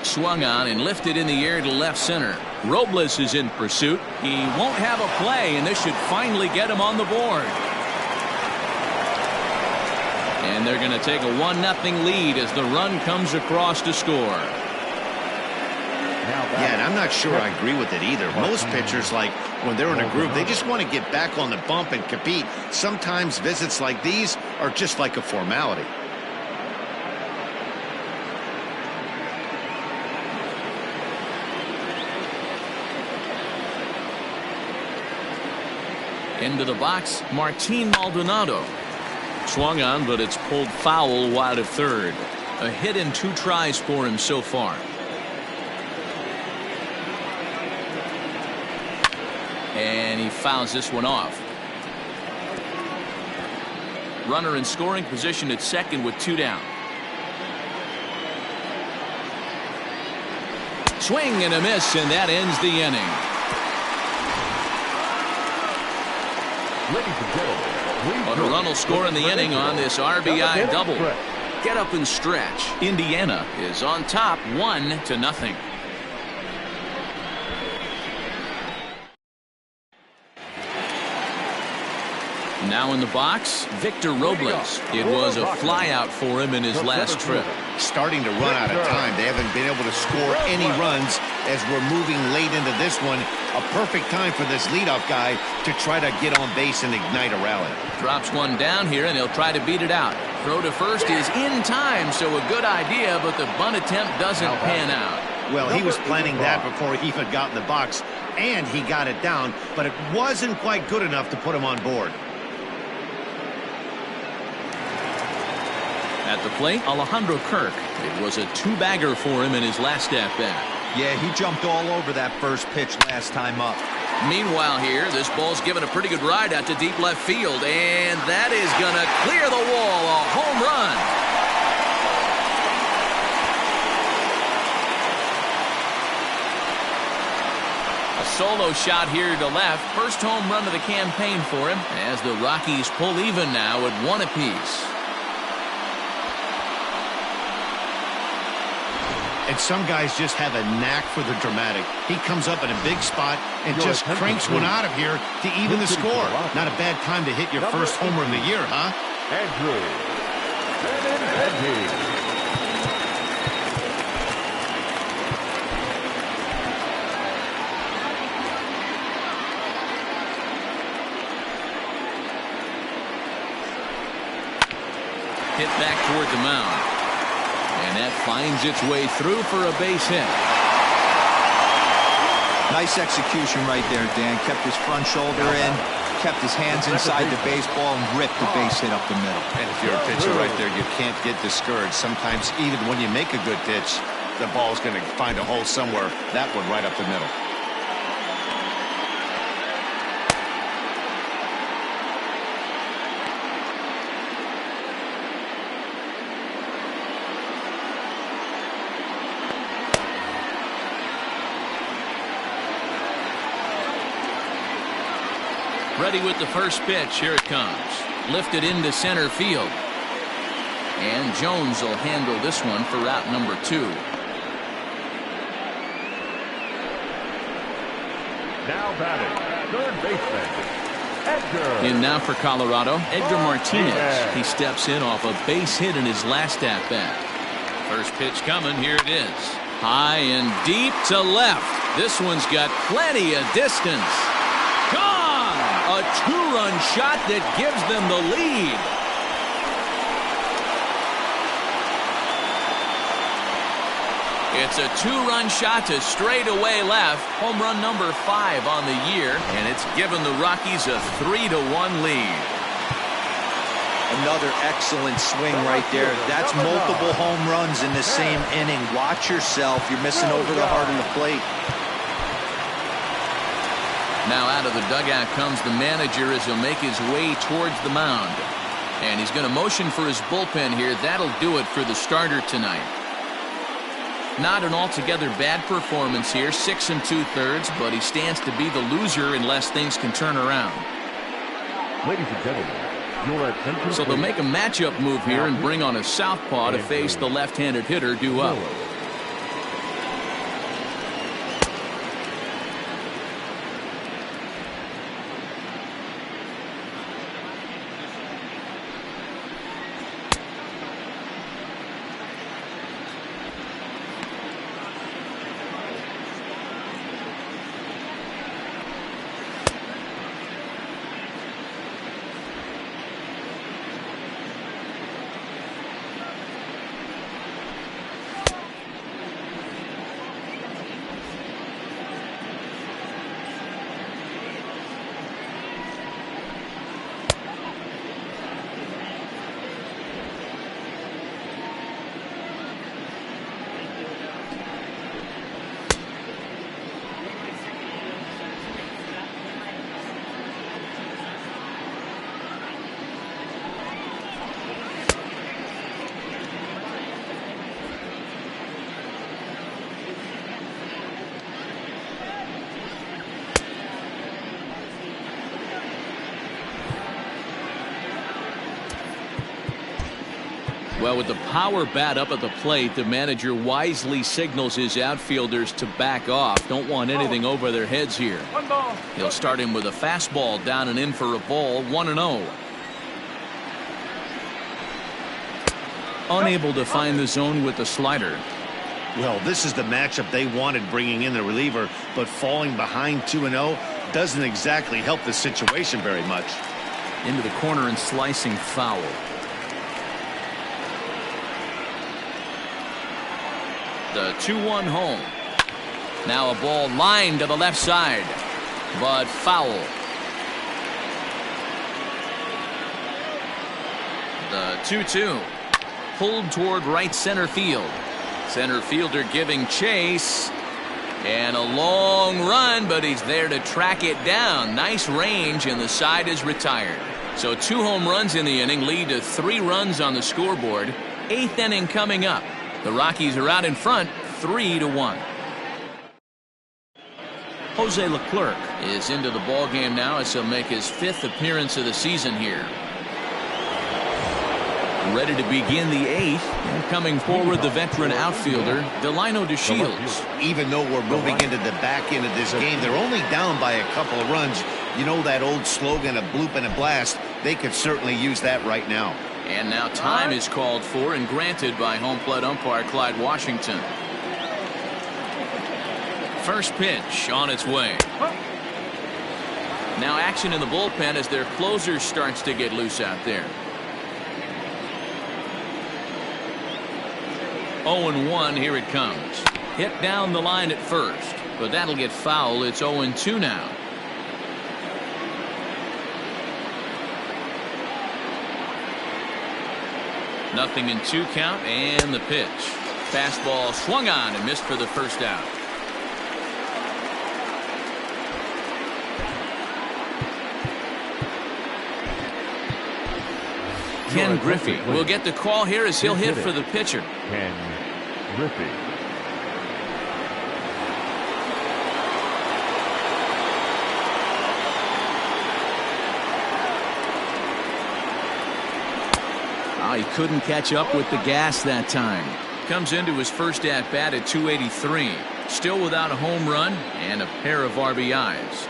Swung on and lifted in the air to left center. Robles is in pursuit. He won't have a play, and this should finally get him on the board. And they're going to take a 1-0 lead as the run comes across to score. Yeah, and I'm not sure I agree with it either. Most pitchers, like when they're in a group, they just want to get back on the bump and compete. Sometimes visits like these are just like a formality. Into the box, Martin Maldonado. Swung on, but it's pulled foul wide of third. A hit in 2 tries for him so far. And he fouls this one off. Runner in scoring position at second with 2 down. Swing and a miss, and that ends the inning. Ladies and gentlemen, But a run will score in the inning on this RBI double. Get up and stretch. Indiana is on top 1-0. Now in the box, Victor Robles. It was a flyout for him in his last trip. Starting to run out of time. They haven't been able to score any runs as we're moving late into this one. A perfect time for this leadoff guy to try to get on base and ignite a rally. Drops one down here, and he'll try to beat it out. Throw to first is in time, so a good idea, but the bunt attempt doesn't pan out. Well, he was planning that before he even got in the box, and he got it down, but it wasn't quite good enough to put him on board. At the plate, Alejandro Kirk. It was a two-bagger for him in his last at-bat. Yeah, he jumped all over that first pitch last time up. Meanwhile here, this ball's given a pretty good ride out to deep left field, and that is going to clear the wall. A home run. A solo shot here to left. First home run of the campaign for him as the Rockies pull even now at 1 apiece. And some guys just have a knack for the dramatic. He comes up in a big spot and just cranks one out of here to even the score. Not a bad time to hit your first homer of the year, huh? Andrew. Hit back toward the mound. And that finds its way through for a base hit. Nice execution right there, Dan. Kept his front shoulder in, kept his hands inside the baseball, and ripped the base hit up the middle. And if you're a pitcher right there, you can't get discouraged. Sometimes even when you make a good pitch, the ball's going to find a hole somewhere. That one right up the middle. Ready with the first pitch. Here it comes. Lifted into center field. And Jones will handle this one for route number 2. Now batting, third baseman, Edgar. In now for Colorado, Edgar Martinez. He steps in off a base hit in his last at-bat. First pitch coming. Here it is. High and deep to left. This one's got plenty of distance. Gone! A two-run shot that gives them the lead. It's a two-run shot to straightaway left. Home run number 5 on the year, and it's given the Rockies a 3-1 lead. Another excellent swing right there. That's multiple home runs in the same inning. Watch yourself. You're missing over the heart of the plate. Now out of the dugout comes the manager as he'll make his way towards the mound. And he's going to motion for his bullpen here. That'll do it for the starter tonight. Not an altogether bad performance here. 6 2/3, but he stands to be the loser unless things can turn around. Ladies and gentlemen, your attention. So they'll make a matchup move here and bring on a southpaw to face the left-handed hitter due up. Well, with the power bat up at the plate, the manager wisely signals his outfielders to back off. Don't want anything over their heads here. 1 ball. He'll start him with a fastball down and in for a ball, 1-0. Unable to find the zone with the slider. Well, this is the matchup they wanted, bringing in the reliever, but falling behind 2-0 doesn't exactly help the situation very much. Into the corner and slicing foul. The 2-1 home. Now a ball lined to the left side, but foul. The 2-2 pulled toward right center field. Center fielder giving chase, and a long run, but he's there to track it down. Nice range, and the side is retired. So 2 home runs in the inning lead to 3 runs on the scoreboard. 8th inning coming up. The Rockies are out in front, 3-1. Jose Leclerc is into the ballgame now as he'll make his 5th appearance of the season here. Ready to begin the 8th, and coming forward the veteran outfielder Delino DeShields. Even though we're moving into the back end of this game, they're only down by a couple of runs. You know that old slogan, a bloop and a blast? They could certainly use that right now. And now time is called for and granted by home plate umpire Clyde Washington. First pitch on its way. Now action in the bullpen as their closer starts to get loose out there. 0-1, here it comes. Hit down the line at first, but that'll get foul. It's 0-2 now. Nothing in 2 count, and the pitch. Fastball swung on and missed for the first out. Ken Griffey will get the call here as he'll hit for the pitcher. Ken Griffey. He couldn't catch up with the gas that time. Comes into his first at bat at 283. Still without a home run and a pair of RBIs.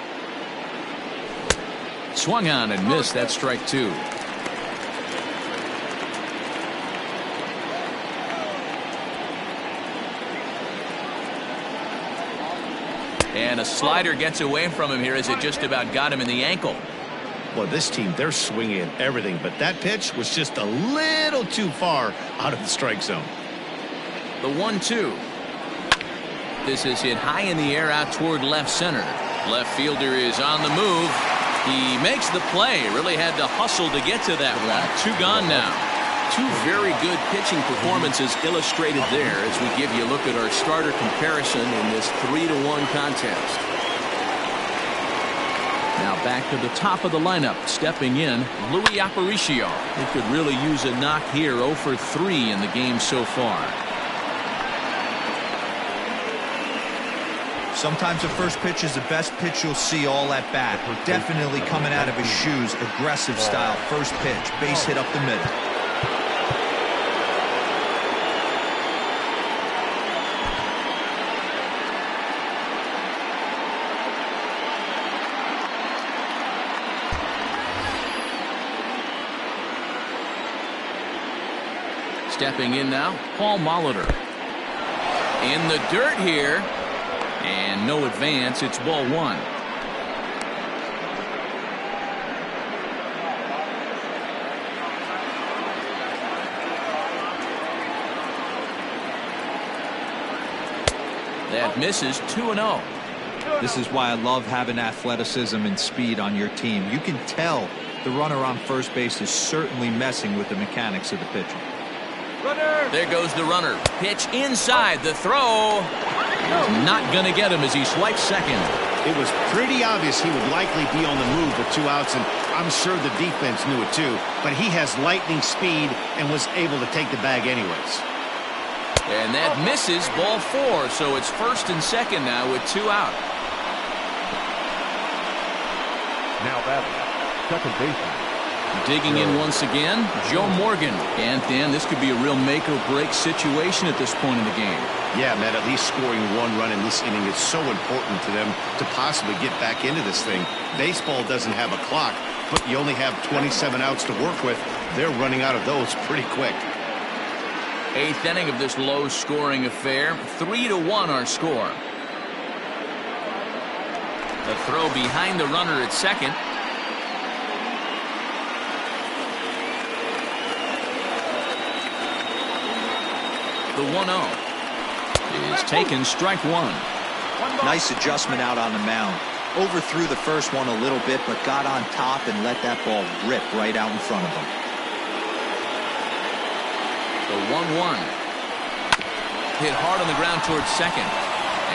Swung on and missed. That's strike 2. And a slider gets away from him here as it just about got him in the ankle. Well, this team, they're swinging at everything, but that pitch was just a little too far out of the strike zone. The 1-2. This is hit high in the air out toward left center. Left fielder is on the move. He makes the play. Really had to hustle to get to that one. 2 gone now. 2 very good pitching performances illustrated there as we give you a look at our starter comparison in this 3-1 contest. Now back to the top of the lineup. Stepping in, Louis Aparicio. He could really use a knock here. 0 for 3 in the game so far. Sometimes the first pitch is the best pitch you'll see all at bat. Definitely coming out of his shoes. Aggressive style. First pitch. Base hit up the middle. Stepping in now, Paul Molitor. In the dirt here, and no advance. It's ball 1. That misses. 2-0. This is why I love having athleticism and speed on your team. You can tell the runner on first base is certainly messing with the mechanics of the pitcher. There goes the runner. Pitch inside. The throw. Not going to get him as he swipes second. It was pretty obvious he would likely be on the move with 2 outs, and I'm sure the defense knew it too. But he has lightning speed and was able to take the bag anyways. And that misses. Ball 4. So it's first and second now with 2 out. Now batting, second baseman Digging in once again, Joe Morgan. And Dan, this could be a real make or break situation at this point in the game. Yeah, man, at least scoring one run in this inning is so important to them to possibly get back into this thing. Baseball doesn't have a clock, but you only have 27 outs to work with. They're running out of those pretty quick. 8th inning of this low-scoring affair. 3-1 our score. The throw behind the runner at second. The 1-0 is taken, strike one. Nice adjustment out on the mound. Overthrew the first one a little bit, but got on top and let that ball rip right out in front of him. The 1-1 hit hard on the ground towards second,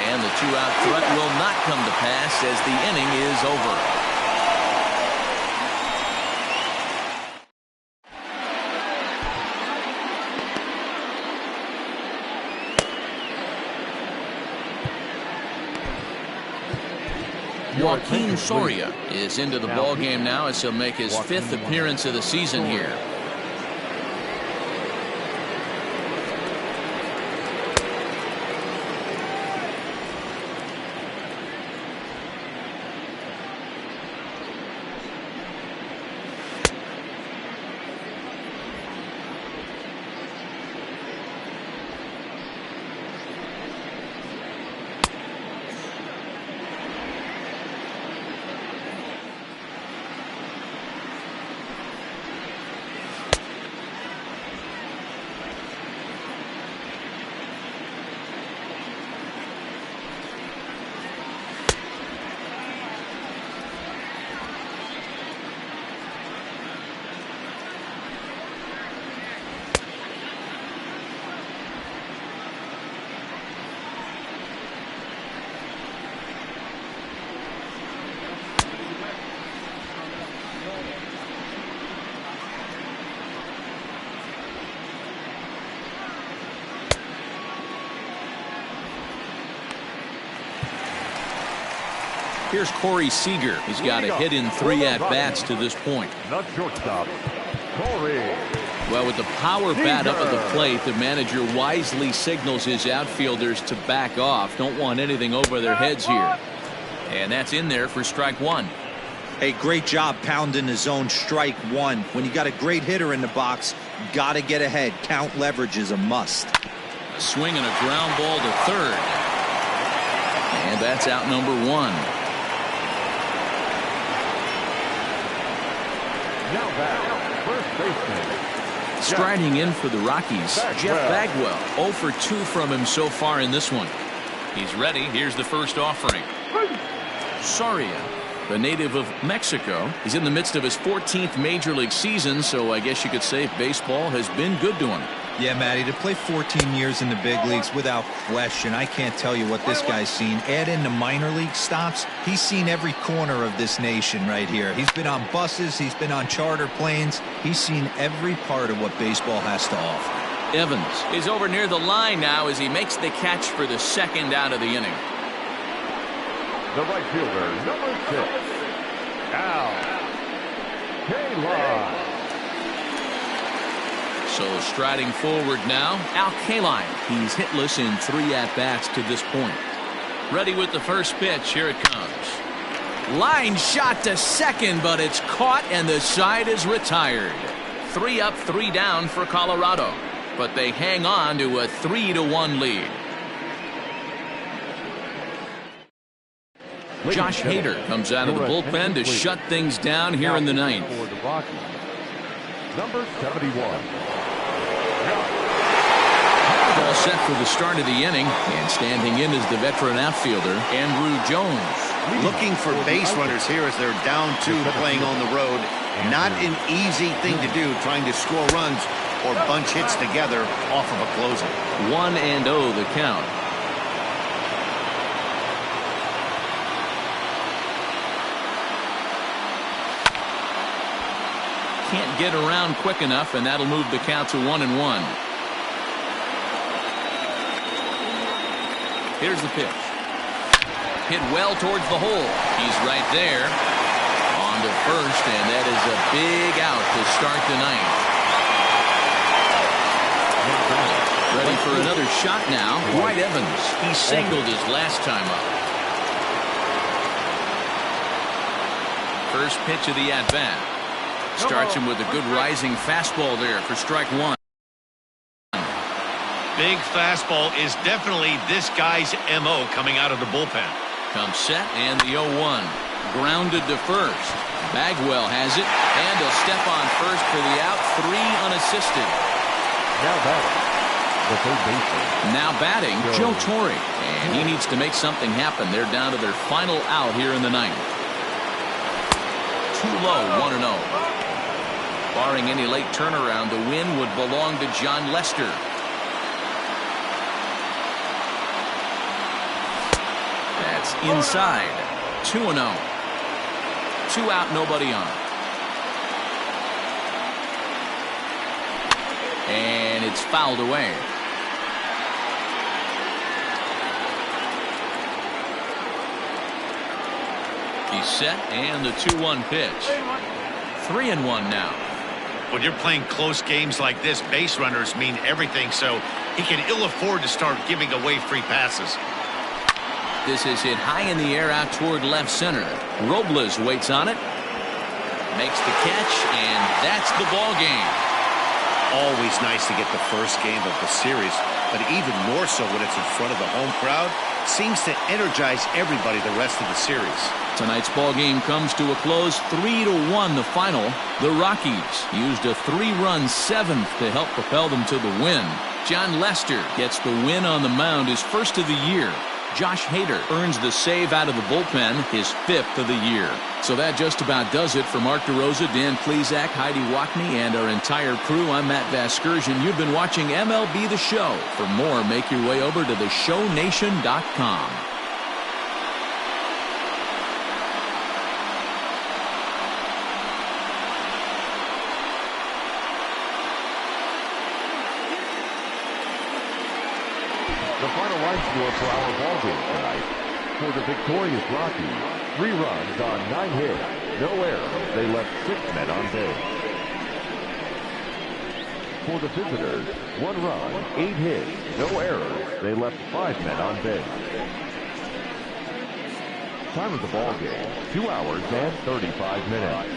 and the 2-out threat will not come to pass as the inning is over. Joaquin Soria is into the ball game now as he'll make his 5th appearance of the season here. Here's Corey Seager. He's got a hit in 3 at-bats to this point. The shortstop, Corey. Well, with the power bat up at the plate, the manager wisely signals his outfielders to back off. Don't want anything over their heads here. And that's in there for strike one. Hey, great job pounding the zone, strike one. When you got a great hitter in the box, got to get ahead. Count leverage is a must. A swing and a ground ball to third. And that's out number one. Now back, first baseman. Striding in for the Rockies, Jeff Bagwell. 0 for 2 from him so far in this one. He's ready. Here's the first offering. Soria, the native of Mexico, is in the midst of his 14th major league season, so I guess you could say baseball has been good to him. Yeah, Matty, to play 14 years in the big leagues without question, I can't tell you what this guy's seen. Add in the minor league stops, he's seen every corner of this nation right here. He's been on buses, he's been on charter planes, he's seen every part of what baseball has to offer. Evans is over near the line now as he makes the catch for the second out of the inning. The right fielder, number 6, Al Kaline. So striding forward now, Al Kaline. He's hitless in 3 at-bats to this point. Ready with the first pitch. Here it comes. Line shot to second, but it's caught and the side is retired. 3 up, 3 down for Colorado. But they hang on to a 3-1 lead. Josh Hader comes out of the bullpen to shut things down here in the 9th. For the Rockies, number 71. All set for the start of the inning, and standing in is the veteran outfielder, Andrew Jones. Looking for base runners here as they're down 2 playing on the road. Not an easy thing to do, trying to score runs or bunch hits together off of a closer. 1-0 the count. Can't get around quick enough, and that'll move the count to 1-1. Here's the pitch. Hit well towards the hole. He's right there. On to first, and that is a big out to start the ninth. Ready for another shot now. White Evans. He singled his last time up. First pitch of the at-bat. Starts him with a good rising fastball there for strike one. Big fastball is definitely this guy's MO coming out of the bullpen. Comes set and the 0-1. Grounded to first. Bagwell has it, and he'll step on first for the out. 3 unassisted. Now batting, the third baseman. Now batting, Joe Torre. And he needs to make something happen. They're down to their final out here in the ninth. Too low, 1-0. Barring any late turnaround, the win would belong to John Lester. That's inside. 2-0. 2 out, nobody on. And it's fouled away. He's set, and the 2-1 pitch. 3-1 now. When you're playing close games like this, base runners mean everything, so he can ill afford to start giving away free passes. This is hit high in the air out toward left center. Robles waits on it. Makes the catch, and that's the ball game. Always nice to get the first game of the series, but even more so when it's in front of the home crowd. Seems to energize everybody the rest of the series. Tonight's ball game comes to a close. 3-1 the final. The Rockies used a 3-run seventh to help propel them to the win. John Lester gets the win on the mound, his first of the year. Josh Hader earns the save out of the bullpen, his 5th of the year. So that just about does it for Mark DeRosa, Dan Plesac, Heidi Wackney, and our entire crew. I'm Matt Vasgersian. You've been watching MLB The Show. For more, make your way over to theshownation.com. The final line score for our ball game tonight. For the victorious Rockies, 3 runs on 9 hits, no errors. They left 6 men on base. For the visitors, 1 run, 8 hits, no errors. They left 5 men on base. Time of the ball game, 2 hours and 35 minutes.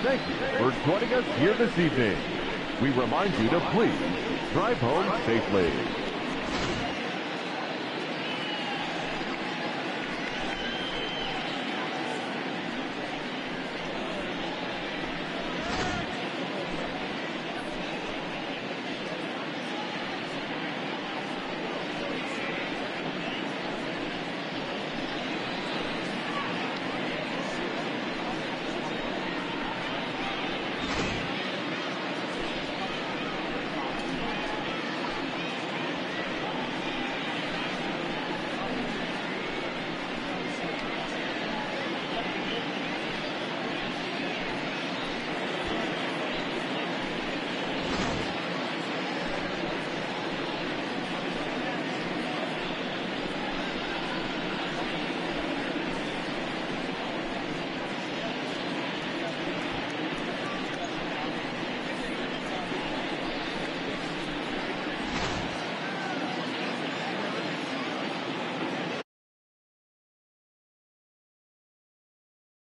Thank you for joining us here this evening. We remind you to please drive home safely.